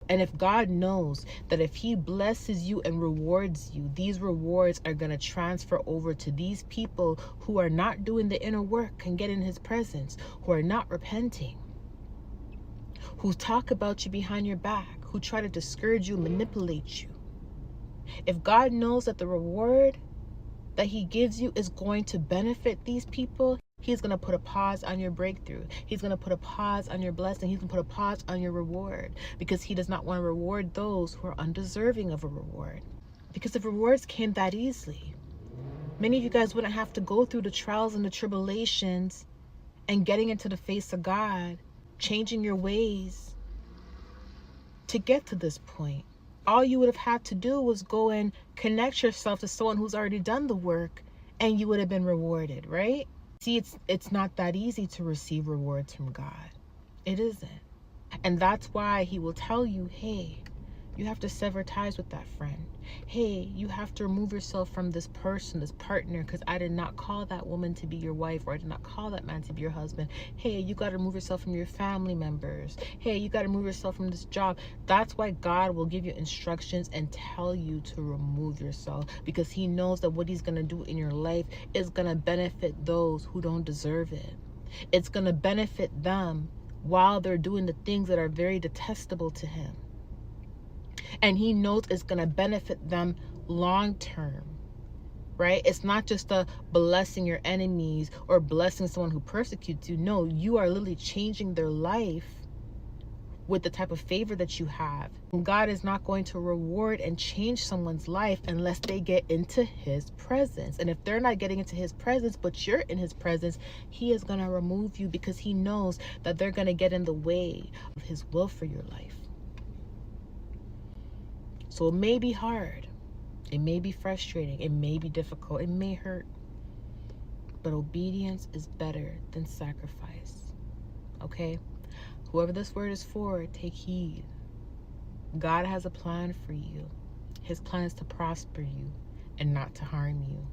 And if God knows that if he blesses you and rewards you, these rewards are going to transfer over to these people who are not doing the inner work and get in his presence, who are not repenting, who talk about you behind your back, who try to discourage you, manipulate you. If God knows that the reward that he gives you is going to benefit these people, he's going to put a pause on your breakthrough. He's going to put a pause on your blessing. He's going to put a pause on your reward, because he does not want to reward those who are undeserving of a reward. Because if rewards came that easily, many of you guys wouldn't have to go through the trials and the tribulations and getting into the face of God, changing your ways to get to this point. All you would have had to do was go and connect yourself to someone who's already done the work, and you would have been rewarded, right? See, it's not that easy to receive rewards from God. It isn't. And that's why he will tell you, hey, you have to sever ties with that friend. Hey, you have to remove yourself from this person, this partner, because I did not call that woman to be your wife, or I did not call that man to be your husband. Hey, you got to remove yourself from your family members. Hey, you got to remove yourself from this job. That's why God will give you instructions and tell you to remove yourself, because he knows that what he's going to do in your life is going to benefit those who don't deserve it. It's going to benefit them while they're doing the things that are very detestable to him. And he knows it's going to benefit them long term, right? It's not just a blessing your enemies or blessing someone who persecutes you. No, you are literally changing their life with the type of favor that you have. God is not going to reward and change someone's life unless they get into his presence. And if they're not getting into his presence, but you're in his presence, he is going to remove you, because he knows that they're going to get in the way of his will for your life. So it may be hard, it may be frustrating, it may be difficult, it may hurt, but obedience is better than sacrifice, okay? Whoever this word is for, take heed. God has a plan for you. His plan is to prosper you and not to harm you.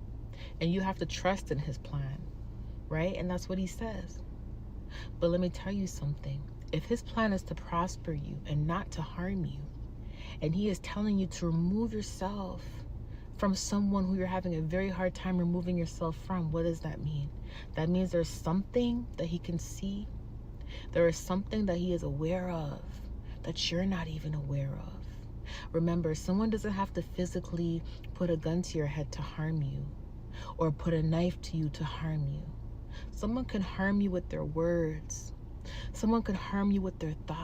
And you have to trust in his plan, right? And that's what he says. But let me tell you something. If his plan is to prosper you and not to harm you, and he is telling you to remove yourself from someone who you're having a very hard time removing yourself from, what does that mean? That means there's something that he can see. There is something that he is aware of that you're not even aware of. Remember, someone doesn't have to physically put a gun to your head to harm you, or put a knife to you to harm you. Someone can harm you with their words. Someone can harm you with their thoughts.